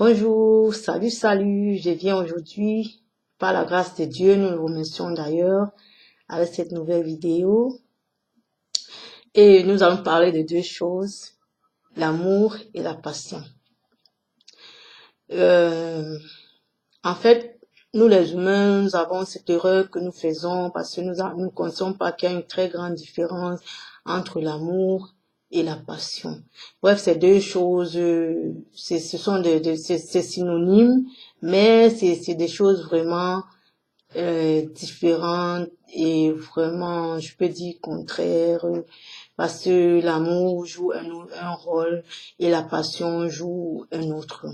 Bonjour, salut, je viens aujourd'hui, par la grâce de Dieu, nous le remercions d'ailleurs, avec cette nouvelle vidéo. Et nous allons parler de deux choses, l'amour et la passion. Euh, en fait, nous les humains, nous avons cette erreur que nous faisons parce que nous ne conscients pas qu'il y a une très grande différence entre l'amour et la passion. Bref, ces deux choses, ce sont c'est synonyme, mais c'est des choses vraiment différentes et vraiment, je peux dire contraires, parce que l'amour joue un rôle et la passion joue un autre.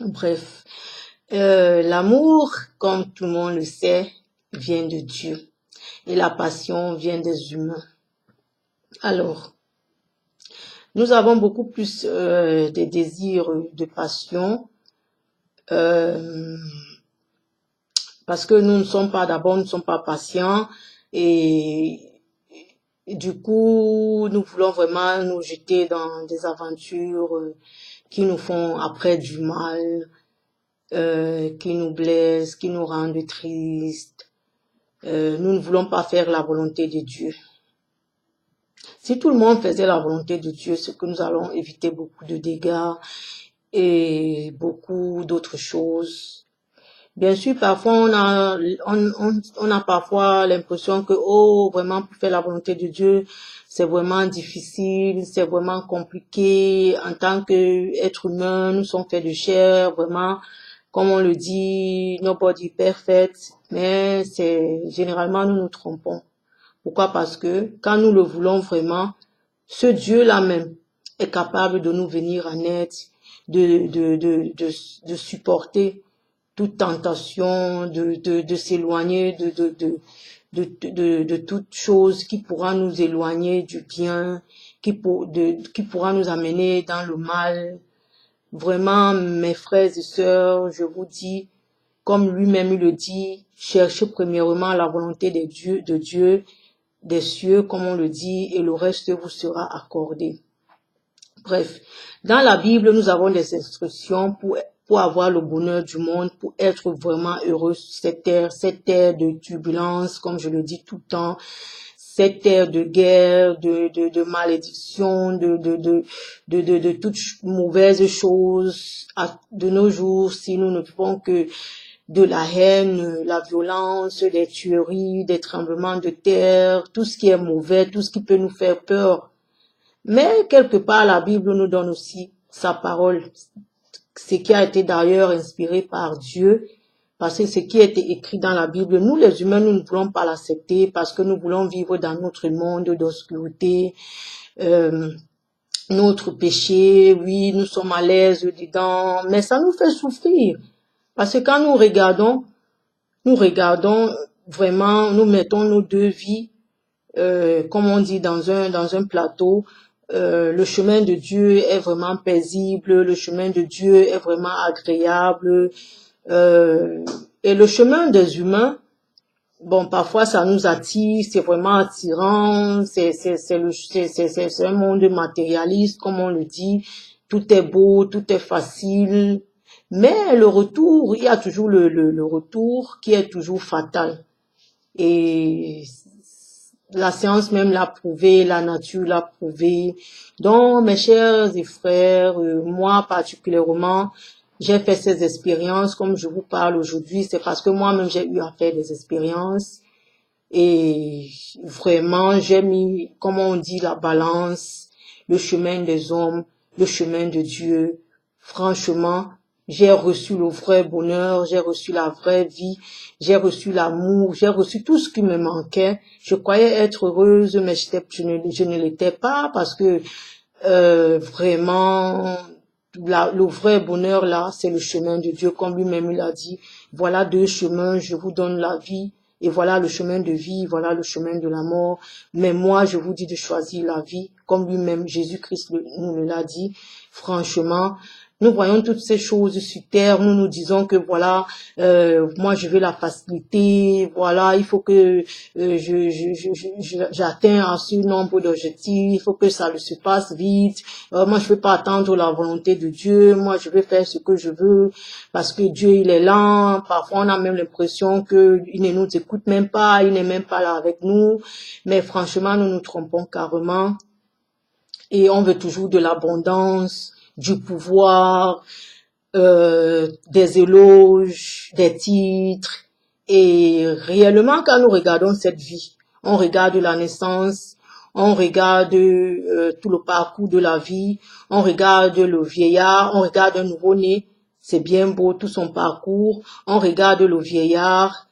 Bref, l'amour, comme tout le monde le sait, vient de Dieu et la passion vient des humains. Alors, nous avons beaucoup plus des désirs de passion parce que nous ne sommes pas patients et du coup, nous voulons vraiment nous jeter dans des aventures qui nous font après du mal, qui nous blessent, qui nous rendent tristes. Nous ne voulons pas faire la volonté de Dieu. Si tout le monde faisait la volonté de Dieu, c'est que nous allons éviter beaucoup de dégâts et beaucoup d'autres choses. Bien sûr, parfois on a parfois l'impression que vraiment pour faire la volonté de Dieu, c'est vraiment difficile, c'est vraiment compliqué. En tant qu'être humain, nous sommes faits de chair, vraiment, comme on le dit, nobody perfect. Mais généralement nous nous trompons. Pourquoi? Parce que quand nous le voulons vraiment, ce Dieu-là même est capable de nous venir en aide, de supporter toute tentation, de s'éloigner de toute chose qui pourra nous éloigner du bien, qui pourra nous amener dans le mal. Vraiment, mes frères et sœurs, je vous dis, comme lui-même le dit, cherchez premièrement la volonté de Dieu, des cieux, comme on le dit, et le reste vous sera accordé. Bref, dans la Bible, nous avons des instructions pour avoir le bonheur du monde, pour être vraiment heureux sur cette terre de turbulence, comme je le dis tout le temps, cette terre de guerre, de malédiction, de toutes mauvaises choses. De nos jours, si nous ne font que de la haine, la violence, des tueries, des tremblements de terre, tout ce qui est mauvais, tout ce qui peut nous faire peur. Mais quelque part, la Bible nous donne aussi sa parole, ce qui a été d'ailleurs inspiré par Dieu, parce que ce qui a été écrit dans la Bible, nous les humains, nous ne voulons pas l'accepter parce que nous voulons vivre dans notre monde d'obscurité, notre péché, oui, nous sommes à l'aise dedans, mais ça nous fait souffrir. Parce que quand nous regardons vraiment, nous mettons nos deux vies, comme on dit, dans un plateau. Le chemin de Dieu est vraiment paisible, le chemin de Dieu est vraiment agréable, et le chemin des humains, bon, parfois ça nous attire, c'est vraiment attirant, c'est un monde matérialiste, comme on le dit, tout est beau, tout est facile, mais le retour, il y a toujours le retour qui est toujours fatal. Et la science même l'a prouvé, la nature l'a prouvé. Donc, mes chers et frères, moi particulièrement, j'ai fait ces expériences. Comme je vous parle aujourd'hui, c'est parce que moi-même j'ai eu à faire des expériences. Et vraiment, j'ai mis, comme on dit, la balance, le chemin des hommes, le chemin de Dieu. Franchement, j'ai reçu le vrai bonheur, j'ai reçu la vraie vie, j'ai reçu l'amour, j'ai reçu tout ce qui me manquait. Je croyais être heureuse, mais je ne l'étais pas parce que vraiment, le vrai bonheur là, c'est le chemin de Dieu, comme lui-même il a dit. Voilà deux chemins, je vous donne la vie. Et voilà le chemin de vie, voilà le chemin de la mort. Mais moi, je vous dis de choisir la vie, comme lui-même Jésus-Christ nous l'a dit. Franchement, Nous voyons toutes ces choses sur terre, nous nous disons que voilà, moi je veux la facilité, voilà, il faut que j'atteigne un certain nombre d'objectifs, il faut que ça se passe vite. Moi je veux pas attendre la volonté de Dieu, moi je veux faire ce que je veux parce que Dieu il est lent. Parfois on a même l'impression que il ne nous écoute même pas, il n'est même pas là avec nous. Mais franchement nous nous trompons carrément et on veut toujours de l'abondance, du pouvoir, des éloges, des titres. Et réellement, quand nous regardons cette vie, on regarde la naissance, on regarde tout le parcours de la vie, on regarde le vieillard, on regarde un nouveau-né, c'est bien beau tout son parcours, on regarde le vieillard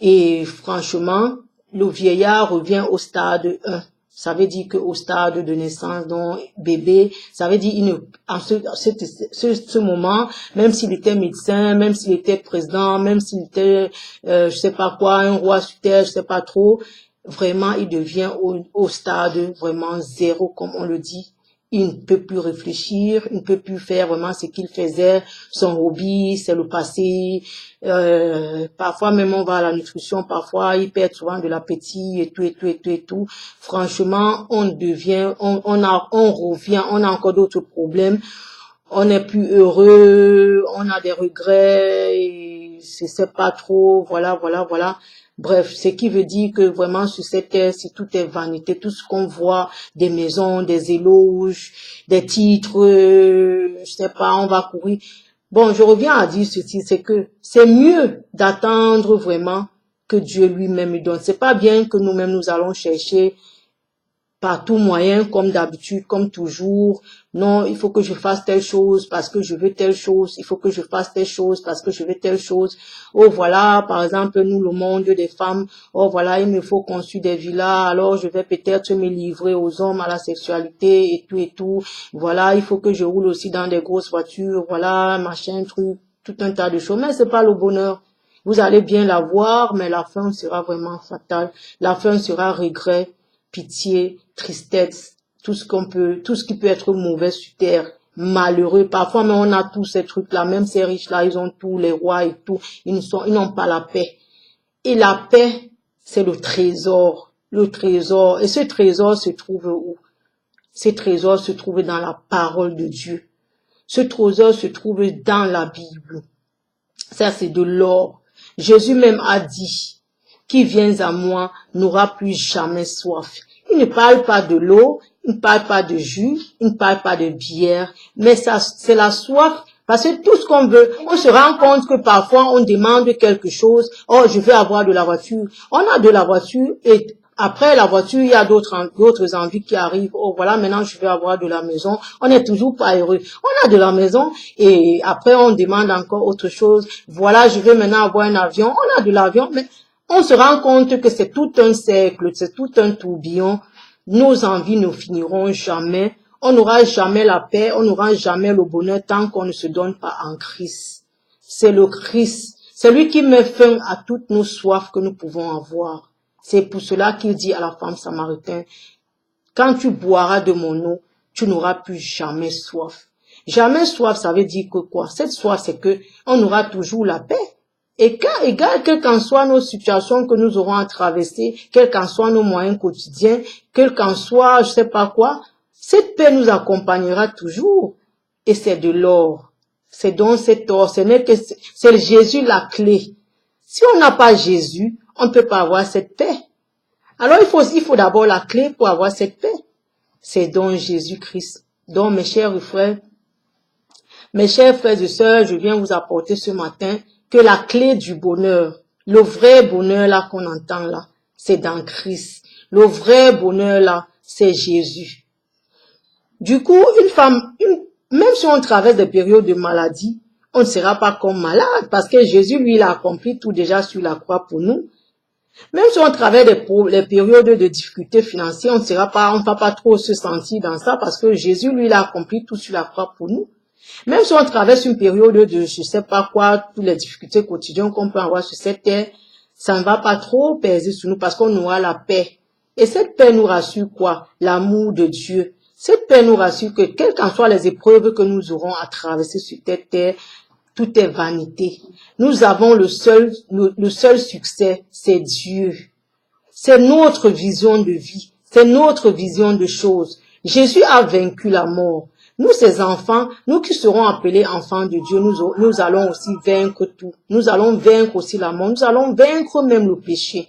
et franchement, le vieillard revient au stade 1. Ça veut dire qu'au stade de naissance, donc bébé, ça veut dire en ce moment, même s'il était médecin, même s'il était président, même s'il était, je sais pas quoi, un roi sur terre, je sais pas trop, vraiment, il devient au stade vraiment zéro, comme on le dit. Il ne peut plus réfléchir, il ne peut plus faire vraiment ce qu'il faisait. Son hobby, c'est le passé. Parfois même on va à la nutrition, parfois il perd souvent de l'appétit et tout. Franchement, on revient, on a encore d'autres problèmes. On n'est plus heureux, on a des regrets, et je sais pas trop, voilà. Bref, ce qui veut dire que vraiment sur cette terre, si tout est vanité, tout ce qu'on voit, des maisons, des éloges, des titres, je sais pas, on va courir. Bon, je reviens à dire ceci, c'est que c'est mieux d'attendre vraiment que Dieu lui-même lui donne. C'est pas bien que nous-mêmes nous allons chercher par tout moyen, comme d'habitude, comme toujours. Non, il faut que je fasse telle chose parce que je veux telle chose. Il faut que je fasse telle chose parce que je veux telle chose. Oh, voilà, par exemple, nous, le monde des femmes. Oh, voilà, il me faut construire des villas. Alors, je vais peut-être me livrer aux hommes, à la sexualité et tout. Voilà, il faut que je roule aussi dans des grosses voitures. Voilà, machin, truc, tout un tas de choses. Mais c'est pas le bonheur. Vous allez bien l'avoir, mais la fin sera vraiment fatale. La fin sera regret, pitié, tristesse, tout ce qui peut être mauvais sur terre, malheureux. Parfois, mais on a tous ces trucs-là, même ces riches-là, ils ont tous les rois et tout. Ils n'ont pas la paix. Et la paix, c'est le trésor. Le trésor. Et ce trésor se trouve où? Ce trésor se trouve dans la parole de Dieu. Ce trésor se trouve dans la Bible. Ça, c'est de l'or. Jésus même a dit, qui vient à moi n'aura plus jamais soif. Il ne parle pas de l'eau, il ne parle pas de jus, il ne parle pas de bière, mais ça, c'est la soif. Parce que tout ce qu'on veut, on se rend compte que parfois on demande quelque chose. Oh, je veux avoir de la voiture. On a de la voiture et après la voiture, il y a d'autres envies qui arrivent. Oh, voilà, maintenant je veux avoir de la maison. On n'est toujours pas heureux. On a de la maison et après on demande encore autre chose. Voilà, je veux maintenant avoir un avion. On a de l'avion, mais on se rend compte que c'est tout un cercle, c'est tout un tourbillon. Nos envies ne finiront jamais. On n'aura jamais la paix, on n'aura jamais le bonheur tant qu'on ne se donne pas en Christ. C'est le Christ. C'est lui qui met fin à toutes nos soifs que nous pouvons avoir. C'est pour cela qu'il dit à la femme samaritaine, quand tu boiras de mon eau, tu n'auras plus jamais soif. Jamais soif, ça veut dire que quoi? Cette soif, c'est que on aura toujours la paix. Et quelles qu'en soient nos situations que nous aurons à traverser, quels qu'en soient nos moyens quotidiens, quel qu'en soit, je sais pas quoi, cette paix nous accompagnera toujours. Et c'est de l'or. C'est donc cet or. C'est Jésus la clé. Si on n'a pas Jésus, on ne peut pas avoir cette paix. Alors il faut d'abord la clé pour avoir cette paix. C'est donc Jésus-Christ. Donc mes chers frères et sœurs, je viens vous apporter ce matin que la clé du bonheur, le vrai bonheur là qu'on entend là, c'est dans Christ. Le vrai bonheur là, c'est Jésus. Du coup, même si on traverse des périodes de maladie, on ne sera pas comme malade parce que Jésus, lui, il a accompli tout déjà sur la croix pour nous. Même si on traverse les périodes de difficultés financières, on ne va pas trop se sentir dans ça parce que Jésus, lui, il a accompli tout sur la croix pour nous. Même si on traverse une période de je sais pas quoi, toutes les difficultés quotidiennes qu'on peut avoir sur cette terre, ça ne va pas trop peser sur nous parce qu'on aura la paix. Et cette paix nous rassure quoi? L'amour de Dieu. Cette paix nous rassure que quelles qu'en soient les épreuves que nous aurons à traverser sur cette terre, tout est vanité. Nous avons le seul succès, c'est Dieu. C'est notre vision de vie. C'est notre vision de choses. Jésus a vaincu la mort. Nous, ses enfants, nous qui serons appelés enfants de Dieu, nous allons aussi vaincre tout. Nous allons vaincre aussi la mort. Nous allons vaincre même le péché.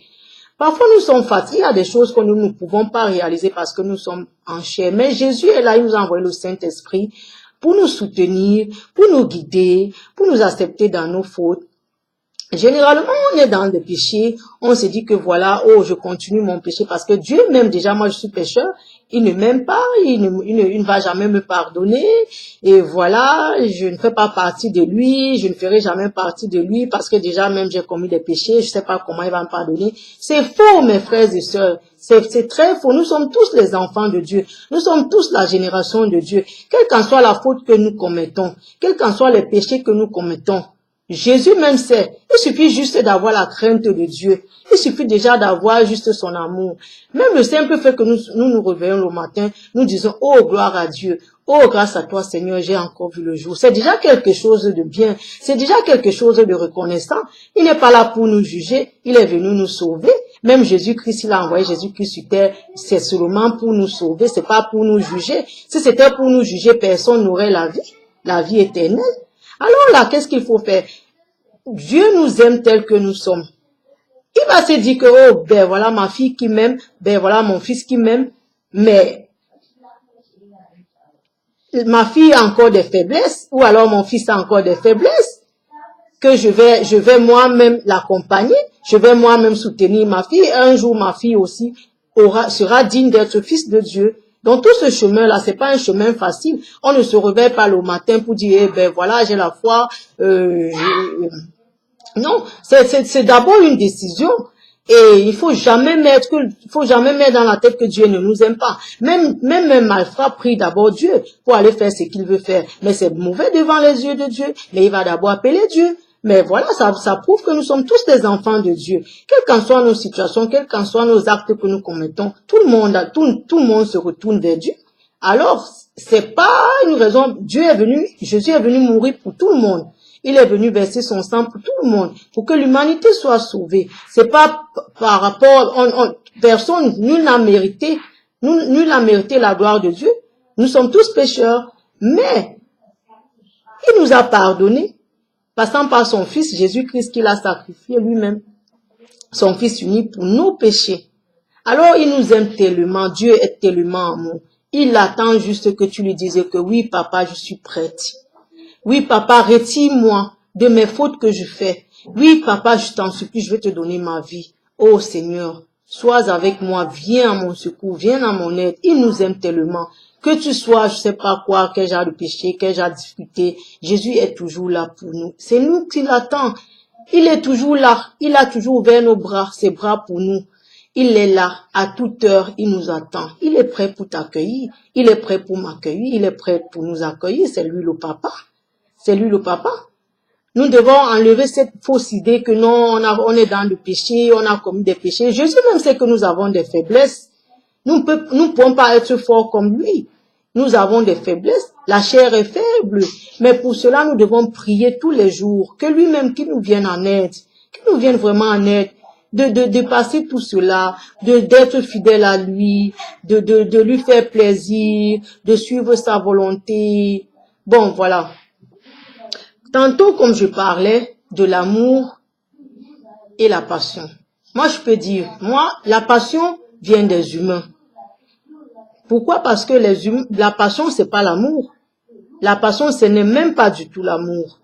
Parfois, nous sommes fatigués. Il y a des choses que nous ne pouvons pas réaliser parce que nous sommes en chair. Mais Jésus est là, il nous a envoyé le Saint-Esprit pour nous soutenir, pour nous guider, pour nous accepter dans nos fautes. Généralement, on est dans des péchés, on se dit que voilà, oh, je continue mon péché parce que Dieu m'aime déjà, moi je suis pécheur, il ne m'aime pas, il ne va jamais me pardonner, et voilà, je ne fais pas partie de lui, je ne ferai jamais partie de lui parce que déjà même j'ai commis des péchés, je sais pas comment il va me pardonner. C'est faux, mes frères et sœurs, c'est très faux. Nous sommes tous les enfants de Dieu, nous sommes tous la génération de Dieu, quelle qu'en soit la faute que nous commettons, quels qu'en soient les péchés que nous commettons. Jésus même sait, il suffit juste d'avoir la crainte de Dieu. Il suffit déjà d'avoir juste son amour. Même le simple fait que nous réveillons le matin, nous disons, oh, gloire à Dieu. Oh, grâce à toi, Seigneur, j'ai encore vu le jour. C'est déjà quelque chose de bien. C'est déjà quelque chose de reconnaissant. Il n'est pas là pour nous juger. Il est venu nous sauver. Même Jésus-Christ, il a envoyé Jésus-Christ sur terre. C'est seulement pour nous sauver. C'est pas pour nous juger. Si c'était pour nous juger, personne n'aurait la vie éternelle. Alors là, qu'est-ce qu'il faut faire? Dieu nous aime tel que nous sommes. Il va se dire que, oh, ben voilà ma fille qui m'aime, ben voilà mon fils qui m'aime, mais ma fille a encore des faiblesses, ou alors mon fils a encore des faiblesses, que je vais moi-même l'accompagner, je vais moi-même soutenir ma fille, et un jour ma fille aussi sera digne d'être fils de Dieu. Donc tout ce chemin-là, c'est pas un chemin facile. On ne se réveille pas le matin pour dire, eh ben voilà, j'ai la foi. Non, c'est d'abord une décision. Et il faut jamais mettre dans la tête que Dieu ne nous aime pas. Même malfrat prie d'abord Dieu pour aller faire ce qu'il veut faire. Mais c'est mauvais devant les yeux de Dieu. Mais il va d'abord appeler Dieu. Mais voilà, ça prouve que nous sommes tous des enfants de Dieu. Quelles qu'en soient nos situations, quels qu'en soient nos actes que nous commettons, tout le monde se retourne vers Dieu. Alors, c'est pas une raison. Jésus est venu mourir pour tout le monde. Il est venu verser son sang pour tout le monde, pour que l'humanité soit sauvée. C'est pas par rapport, personne, nul n'a mérité la gloire de Dieu. Nous sommes tous pécheurs, mais il nous a pardonné. Passant par son Fils Jésus-Christ qu'il a sacrifié lui-même, son Fils unique pour nos péchés. Alors il nous aime tellement, Dieu est tellement amour. Il attend juste que tu lui dises que oui, papa, je suis prête. Oui, papa, retire-moi de mes fautes que je fais. Oui, papa, je t'en supplie, je vais te donner ma vie. Oh Seigneur, sois avec moi, viens à mon secours, viens à mon aide. Il nous aime tellement. Que tu sois, je sais pas quoi, quel genre de péché, quel genre de difficulté, Jésus est toujours là pour nous. C'est nous qui l'attendons. Il est toujours là. Il a toujours ouvert ses bras pour nous. Il est là, à toute heure, il nous attend. Il est prêt pour t'accueillir. Il est prêt pour m'accueillir. Il est prêt pour nous accueillir. C'est lui le papa. C'est lui le papa. Nous devons enlever cette fausse idée que non, on est dans le péché, on a commis des péchés. Jésus même sait que nous avons des faiblesses. Nous ne pouvons pas être forts comme lui. Nous avons des faiblesses. La chair est faible. Mais pour cela, nous devons prier tous les jours. Que lui-même, qu'il nous vienne en aide. Qu'il nous vienne vraiment en aide. De dépasser tout cela. D'être fidèle à lui. De lui faire plaisir. De suivre sa volonté. Bon, voilà. Tantôt, comme je parlais de l'amour et la passion. Moi, je peux dire, la passion vient des humains. Pourquoi? Parce que la passion, c'est pas l'amour. La passion, ce n'est même pas du tout l'amour.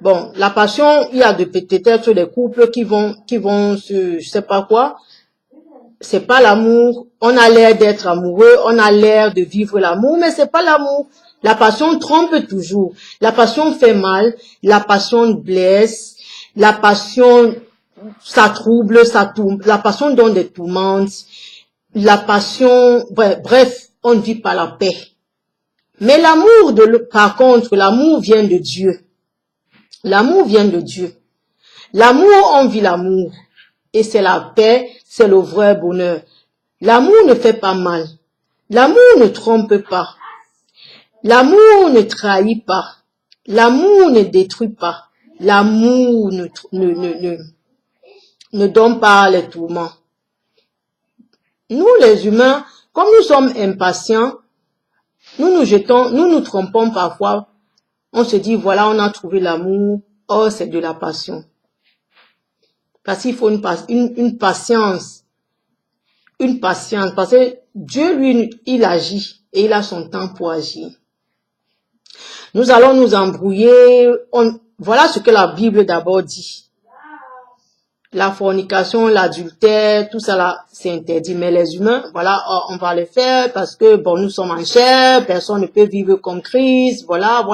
Bon, la passion, il y a peut-être des couples qui vont je sais pas quoi. C'est pas l'amour. On a l'air d'être amoureux, on a l'air de vivre l'amour, mais c'est pas l'amour. La passion trompe toujours. La passion fait mal. La passion blesse. La passion, ça trouble, ça tourne. La passion donne des tourmentes. La passion, bref, on ne vit pas la paix. Mais par contre, l'amour vient de Dieu. L'amour vient de Dieu. L'amour, on vit l'amour. Et c'est la paix, c'est le vrai bonheur. L'amour ne fait pas mal. L'amour ne trompe pas. L'amour ne trahit pas. L'amour ne détruit pas. L'amour ne donne pas les tourments. Nous, les humains, comme nous sommes impatients, nous nous trompons parfois. On se dit, voilà, on a trouvé l'amour. Oh, c'est de la passion. Parce qu'il faut une patience. Une patience. Parce que Dieu, lui, il agit et il a son temps pour agir. Nous allons nous embrouiller. Voilà ce que la Bible d'abord dit. La fornication, l'adultère, tout ça là, c'est interdit. Mais les humains, voilà, on va le faire parce que, bon, nous sommes en chair, personne ne peut vivre comme Christ, voilà.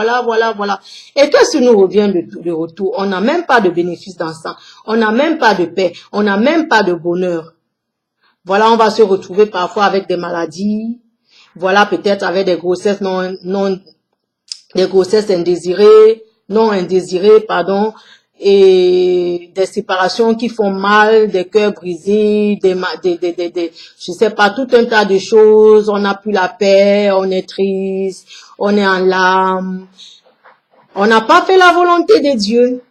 Et qu'est-ce qui nous revient de retour? On n'a même pas de bénéfice dans ça. On n'a même pas de paix. On n'a même pas de bonheur. Voilà, on va se retrouver parfois avec des maladies. Voilà, peut-être avec des grossesses des grossesses non indésirées, pardon. Et des séparations qui font mal, des cœurs brisés, je sais pas, tout un tas de choses. On n'a plus la paix, on est triste, on est en larmes. On n'a pas fait la volonté de Dieu.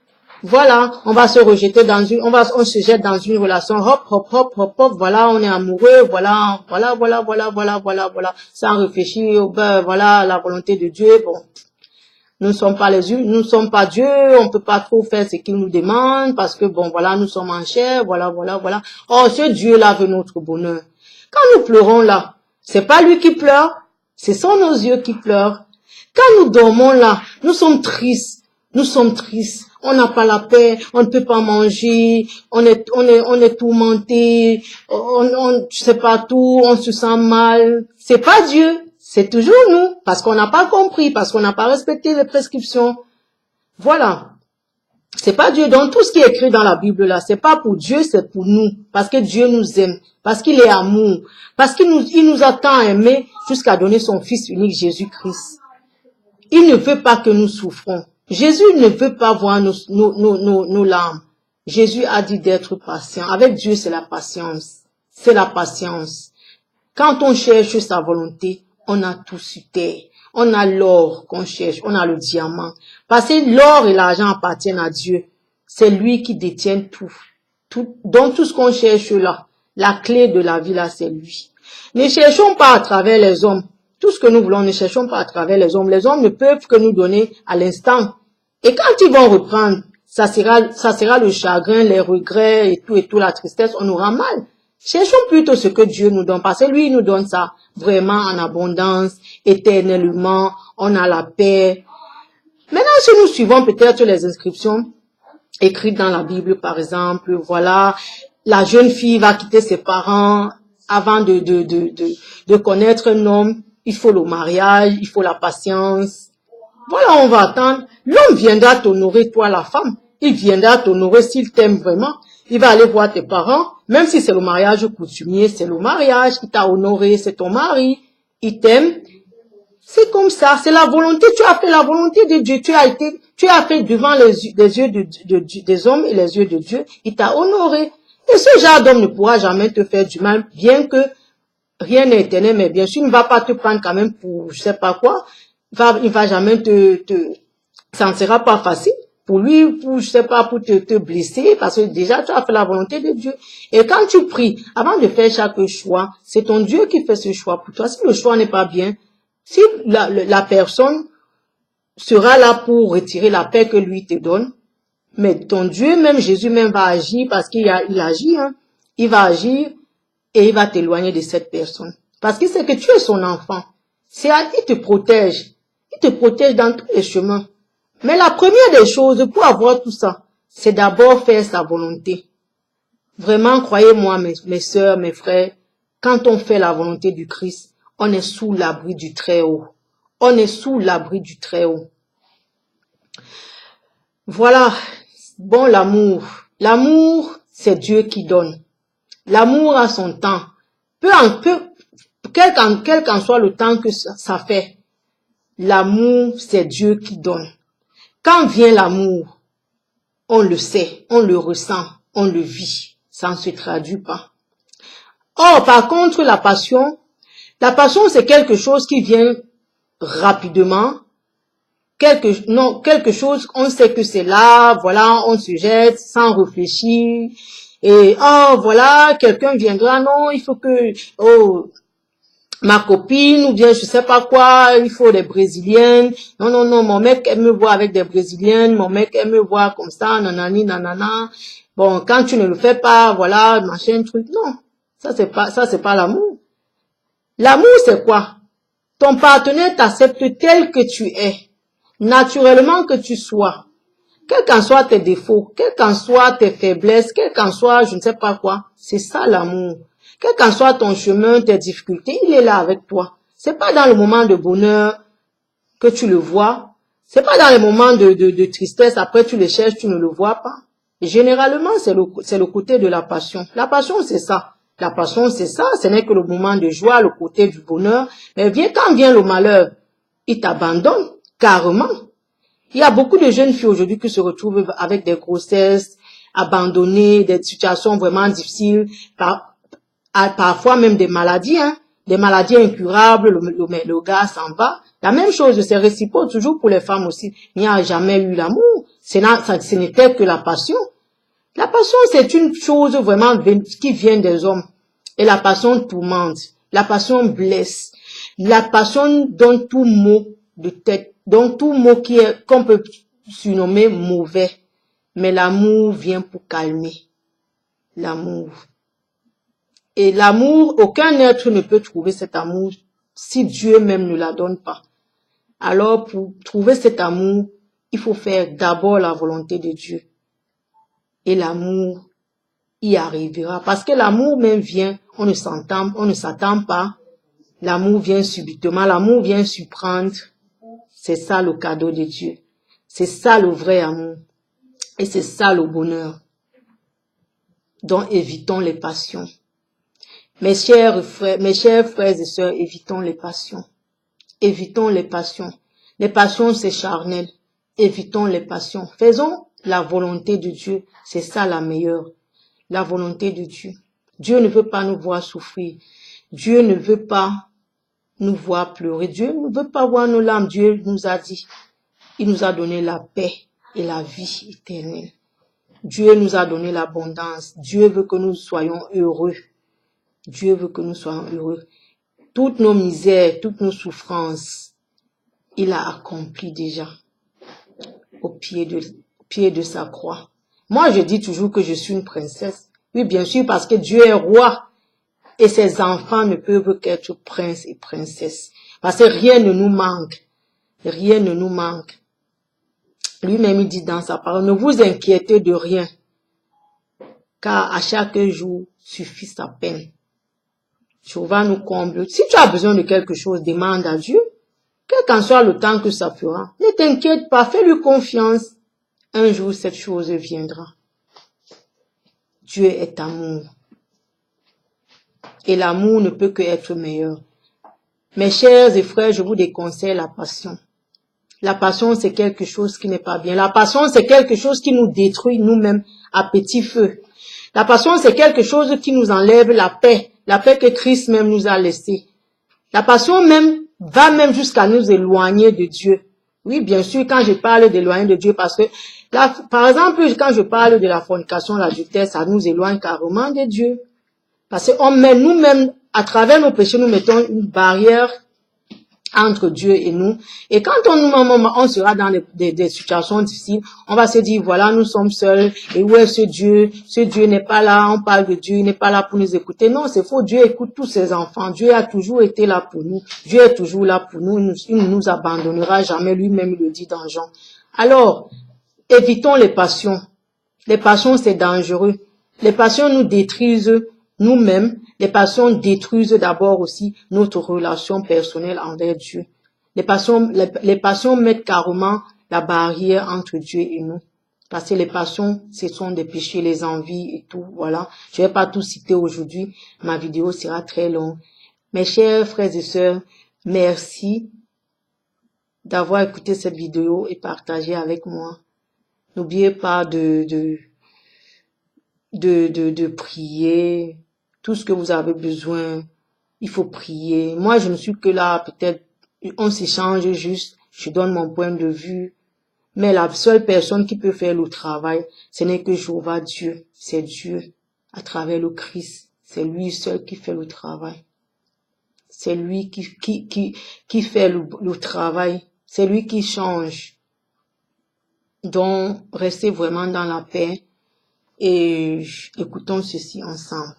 Voilà, on va se rejeter on se jette dans une relation, hop, voilà, on est amoureux, voilà, sans réfléchir, ben, voilà, la volonté de Dieu, bon. Nous ne sommes pas Dieu, on peut pas trop faire ce qu'il nous demande parce que bon voilà, nous sommes en chair, voilà. Oh, ce Dieu-là veut notre bonheur. Quand nous pleurons là, c'est pas lui qui pleure, ce sont nos yeux qui pleurent. Quand nous dormons là, nous sommes tristes, on n'a pas la paix, on ne peut pas manger, on est tourmenté, je sais pas tout, on se sent mal. C'est pas Dieu. C'est toujours nous, parce qu'on n'a pas compris, parce qu'on n'a pas respecté les prescriptions. Voilà. C'est pas Dieu. Donc tout ce qui est écrit dans la Bible là, c'est pas pour Dieu, c'est pour nous. Parce que Dieu nous aime, parce qu'il est amour, parce qu'il nous a tant aimés jusqu'à donner son Fils unique Jésus-Christ. Il ne veut pas que nous souffrons. Jésus ne veut pas voir nos larmes. Jésus a dit d'être patient. Avec Dieu, c'est la patience. C'est la patience. Quand on cherche sa volonté, on a tout sur terre. On a l'or qu'on cherche, on a le diamant. Parce que l'or et l'argent appartiennent à Dieu. C'est lui qui détient tout. Donc tout ce qu'on cherche là, la clé de la vie là, c'est lui. Ne cherchons pas à travers les hommes. Tout ce que nous voulons, ne cherchons pas à travers les hommes. Les hommes ne peuvent que nous donner à l'instant. Et quand ils vont reprendre, ça sera le chagrin, les regrets et tout, la tristesse, on aura mal. Cherchons plutôt ce que Dieu nous donne, parce que lui, il nous donne ça vraiment en abondance, éternellement, on a la paix. Maintenant, si nous suivons peut-être les inscriptions écrites dans la Bible, par exemple, voilà, la jeune fille va quitter ses parents avant de connaître un homme, il faut le mariage, il faut la patience. Voilà, on va attendre. L'homme viendra t'honorer, toi, la femme. Il viendra t'honorer s'il t'aime vraiment. Il va aller voir tes parents, même si c'est le mariage coutumier, c'est le mariage, il t'a honoré, c'est ton mari, il t'aime. C'est comme ça, c'est la volonté, tu as fait la volonté de Dieu, tu as fait devant les yeux des hommes et les yeux de Dieu, il t'a honoré. Et ce genre d'homme ne pourra jamais te faire du mal, bien que rien n'est éternel, mais bien sûr, il ne va pas te prendre quand même pour je sais pas quoi, il va jamais ça ne sera pas facile. Pour lui, pour, je sais pas, pour te blesser, parce que déjà, tu as fait la volonté de Dieu. Et quand tu pries, avant de faire chaque choix, c'est ton Dieu qui fait ce choix pour toi. Si le choix n'est pas bien, si la personne sera là pour retirer la paix que lui te donne, mais ton Dieu, même Jésus même va agir, parce qu'il agit, hein. Il va agir et il va t'éloigner de cette personne. Parce qu'il sait que tu es son enfant. Il te protège. Il te protège dans tous les chemins. Mais la première des choses pour avoir tout ça, c'est d'abord faire sa volonté. Vraiment, croyez-moi, mes sœurs, mes frères, quand on fait la volonté du Christ, on est sous l'abri du Très-Haut. On est sous l'abri du Très-Haut. Voilà. Bon, l'amour. L'amour, c'est Dieu qui donne. L'amour a son temps. Quel qu'en soit le temps que ça fait, l'amour, c'est Dieu qui donne. Quand vient l'amour, on le sait, on le ressent, on le vit. Ça ne se traduit pas. Or, par contre, la passion, La passion, c'est quelque chose qui vient rapidement. Quelque chose, on sait que c'est là, voilà, on se jette sans réfléchir. Et, oh, voilà, quelqu'un viendra, non, il faut que, oh, ma copine, ou bien je sais pas quoi, il faut des brésiliennes. Non, non, non, mon mec aime me voir avec des brésiliennes, mon mec aime me voir comme ça, nanani, nanana. Bon, quand tu ne le fais pas, voilà, machin, truc, non. Ça c'est pas l'amour. L'amour, c'est quoi? Ton partenaire t'accepte tel que tu es, naturellement que tu sois, quels qu'en soient tes défauts, quelles qu'en soient tes faiblesses, quel qu'en soit je ne sais pas quoi. C'est ça l'amour. Quel qu'en soit ton chemin, tes difficultés, il est là avec toi. C'est pas dans le moment de bonheur que tu le vois. C'est pas dans les moments de tristesse, après tu le cherches, tu ne le vois pas. Généralement, c'est le côté de la passion. La passion, c'est ça. La passion, c'est ça. Ce n'est que le moment de joie, le côté du bonheur. Mais quand vient le malheur, il t'abandonne carrément. Il y a beaucoup de jeunes filles aujourd'hui qui se retrouvent avec des grossesses abandonnées, des situations vraiment difficiles, parfois même des maladies, des maladies incurables, le gars s'en va. La même chose, c'est réciproque toujours pour les femmes aussi. Il n'y a jamais eu l'amour. Ce n'était que la passion. La passion, c'est une chose vraiment qui vient des hommes. Et la passion tourmente. La passion blesse. La passion donne tout mot de tête. Donc tout mot qu'on peut surnommer mauvais. Mais l'amour vient pour calmer. L'amour. Et l'amour, aucun être ne peut trouver cet amour si Dieu même ne la donne pas. Alors pour trouver cet amour, il faut faire d'abord la volonté de Dieu. Et l'amour y arrivera. Parce que l'amour même vient, on ne s'attend pas. L'amour vient subitement, l'amour vient surprendre. C'est ça le cadeau de Dieu. C'est ça le vrai amour. Et c'est ça le bonheur. Donc évitons les passions. Mes chers frères et sœurs, évitons les passions. Évitons les passions. Les passions, c'est charnel. Évitons les passions. Faisons la volonté de Dieu. C'est ça la meilleure. La volonté de Dieu. Dieu ne veut pas nous voir souffrir. Dieu ne veut pas nous voir pleurer. Dieu ne veut pas voir nos larmes. Dieu nous a dit, il nous a donné la paix et la vie éternelle. Dieu nous a donné l'abondance. Dieu veut que nous soyons heureux. Dieu veut que nous soyons heureux. Toutes nos misères, toutes nos souffrances, il a accompli déjà au pied de sa croix. Moi, je dis toujours que je suis une princesse. Oui, bien sûr, parce que Dieu est roi. Et ses enfants ne peuvent qu'être princes et princesses. Parce que rien ne nous manque. Rien ne nous manque. Lui-même, il dit dans sa parole, ne vous inquiétez de rien. Car à chaque jour suffit sa peine. Jéhovah nous comble. Si tu as besoin de quelque chose, demande à Dieu. Quel qu'en soit le temps que ça fera. Ne t'inquiète pas, fais-lui confiance. Un jour, cette chose viendra. Dieu est amour. Et l'amour ne peut que être meilleur. Mes chers et frères, je vous déconseille la passion. La passion, c'est quelque chose qui n'est pas bien. La passion, c'est quelque chose qui nous détruit nous-mêmes à petit feu. La passion, c'est quelque chose qui nous enlève la paix que Christ même nous a laissée. La passion même va même jusqu'à nous éloigner de Dieu. Oui, bien sûr, quand je parle d'éloigner de Dieu, parce que là, par exemple, quand je parle de la fornication, l'adultère, ça nous éloigne carrément de Dieu. Parce qu'on met nous-mêmes, à travers nos péchés, nous mettons une barrière entre Dieu et nous. Et quand on sera dans des situations difficiles, on va se dire, voilà, nous sommes seuls. Et où est ce Dieu? Ce Dieu n'est pas là. On parle de Dieu, il n'est pas là pour nous écouter. Non, c'est faux. Dieu écoute tous ses enfants. Dieu a toujours été là pour nous. Dieu est toujours là pour nous. Il ne nous abandonnera jamais. Lui-même, il le dit dans Jean. Alors, évitons les passions. Les passions, c'est dangereux. Les passions nous détruisent nous-mêmes. Les passions détruisent d'abord aussi notre relation personnelle envers Dieu. Les passions mettent carrément la barrière entre Dieu et nous. Parce que les passions, ce sont des péchés, les envies et tout, voilà. Je vais pas tout citer aujourd'hui. Ma vidéo sera très longue. Mes chers frères et sœurs, merci d'avoir écouté cette vidéo et partagé avec moi. N'oubliez pas de prier, tout ce que vous avez besoin, il faut prier. Moi, je ne suis que là, peut-être, on s'échange juste, je donne mon point de vue. Mais la seule personne qui peut faire le travail, ce n'est que Jéhovah Dieu. C'est Dieu, à travers le Christ. C'est lui seul qui fait le travail. C'est lui qui fait le travail. C'est lui qui change. Donc, restez vraiment dans la paix et écoutons ceci ensemble.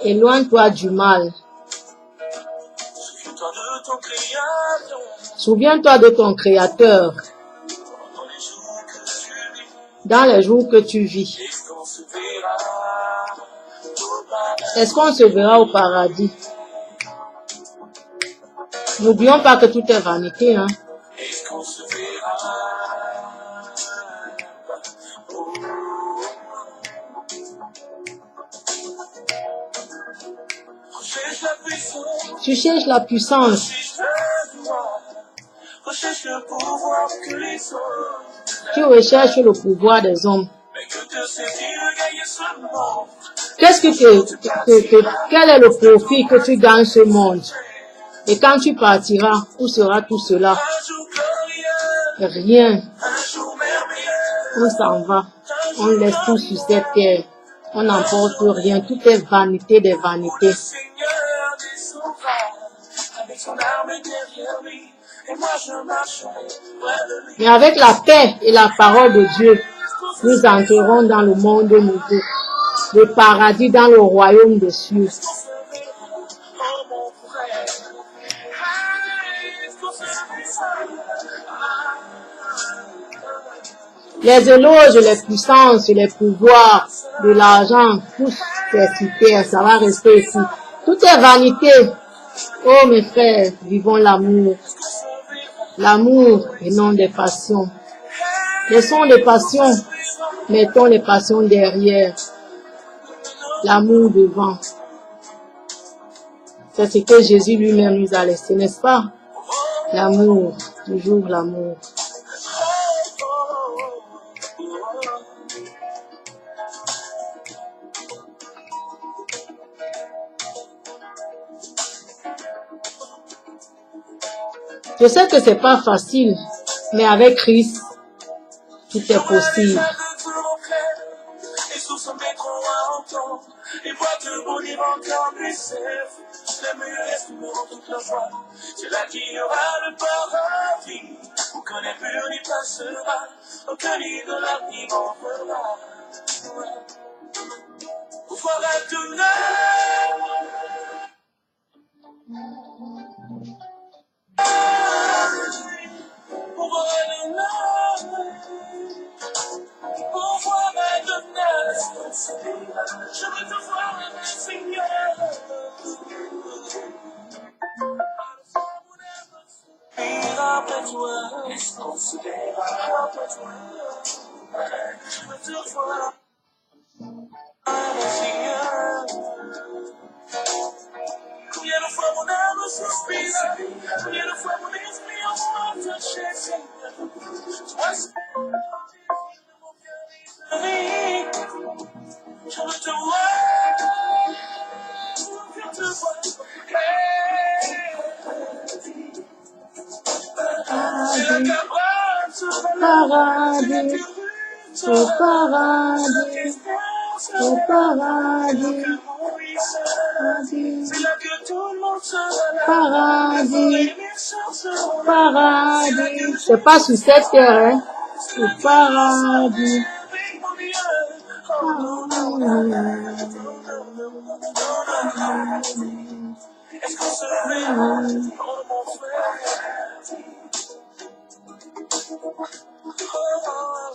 Éloigne-toi du mal. Souviens-toi de ton Créateur. Dans les jours que tu vis. Est-ce qu'on se verra au paradis? N'oublions pas que tout est vanité, hein. Tu cherches la puissance. Tu recherches le pouvoir des hommes. Quel est le profit que tu gagnes ce monde? Et quand tu partiras, où sera tout cela? Rien. On s'en va. On laisse tout sur cette terre. On n'emporte rien. Tout est vanité des vanités. Mais avec la paix et la parole de Dieu, nous entrerons dans le monde nouveau, le paradis dans le royaume des cieux. Les éloges, les puissances, les pouvoirs, de l'argent, tout c'est super, ça va rester ici. Tout est vanité. Oh mes frères, vivons l'amour. L'amour et non des passions. Laissons les passions, mettons les passions derrière. L'amour devant. C'est ce que Jésus lui-même nous a laissé, n'est-ce pas? L'amour, toujours l'amour. Je sais que c'est pas facile, mais avec Christ, tout est possible. C'est là qu'il y aura le paradis, où que les murs n'y passera, aucun nid de l'avenir en fera. Où fera tout je veux te voir, Seigneur. Après toi, on se verra après toi. Je veux te voir, Seigneur. Combien de fois mon âme suspire, combien de fois mon esprit en te cherche, Seigneur. Toi, c'est mon cœur brisé. Je veux te voir, je veux te voir. Paradis, au paradis, au paradis, paradis, paradis. C'est pas sur cette terre, hein? Au paradis.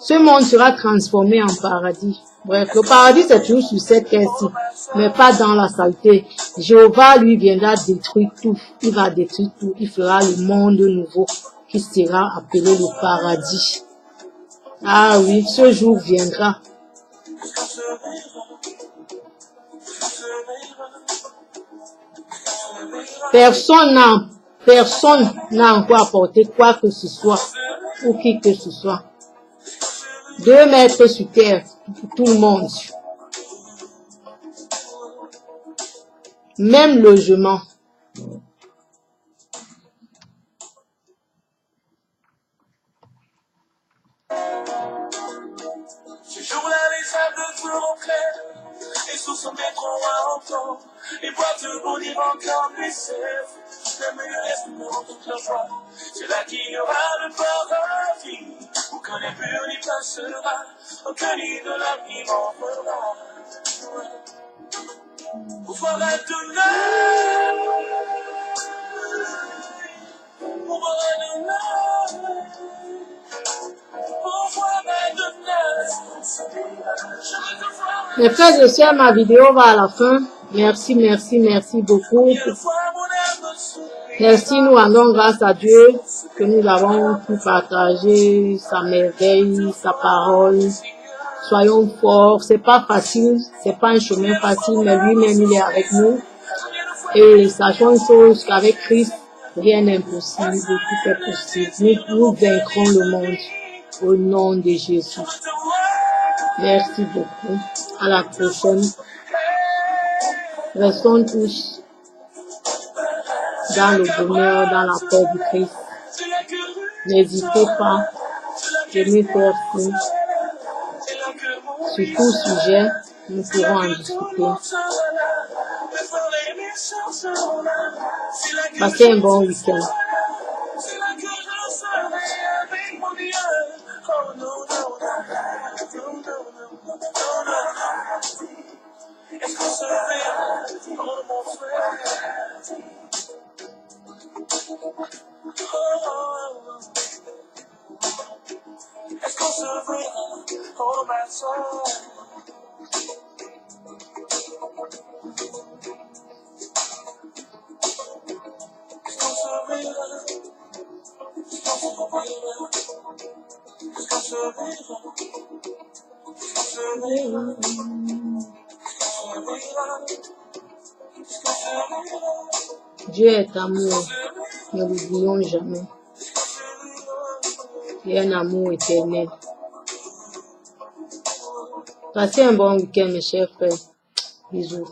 Ce monde sera transformé en paradis. Bref, le paradis c'est toujours sur cette terre-ci, mais pas dans la saleté. Jéhovah lui viendra détruire tout. Il va détruire tout. Il fera le monde nouveau qui sera appelé le paradis. Ah oui, ce jour viendra. Personne n'a encore apporté quoi que ce soit ou qui que ce soit. 2 mètres sur terre pour tout le monde. Même logement. Ce jour-là, les sables feront clair, et sous son métro à entendre, les boîtes de beau divan comme les sèvres, même le reste pour toute leur joie. C'est là qu'il y aura le paradis, où quand les murs n'y passera, aucun idolâtre n'y rentrera. Pour voir Adonai, pour voir Adonai. Mes frères et sœurs, ma vidéo va à la fin. Merci, merci, merci beaucoup. Merci, nous rendons grâce à Dieu que nous avons pu partager sa merveille, sa parole. Soyons forts, c'est pas facile, c'est pas un chemin facile, mais lui-même il est avec nous. Et sachons une chose, qu'avec Christ, rien n'est impossible, tout est possible. Nous vaincrons le monde au nom de Jésus. Merci beaucoup. À la prochaine. Restons tous dans le bonheur, dans la paix du Christ. N'hésitez pas de me faire signe. Sur tout sujet, nous pourrons en discuter. Passez un bon week-end. Est-ce qu'on se verra, oh mon frère? Est-ce qu'on se verra, oh ma soeur? Est-ce qu'on se verra? Est-ce qu'on se verra? Est-ce qu'on se verra? Dieu est amour, ne l'oublions jamais. Il est un amour éternel. Passez un bon week-end, mes chers frères. Bisous.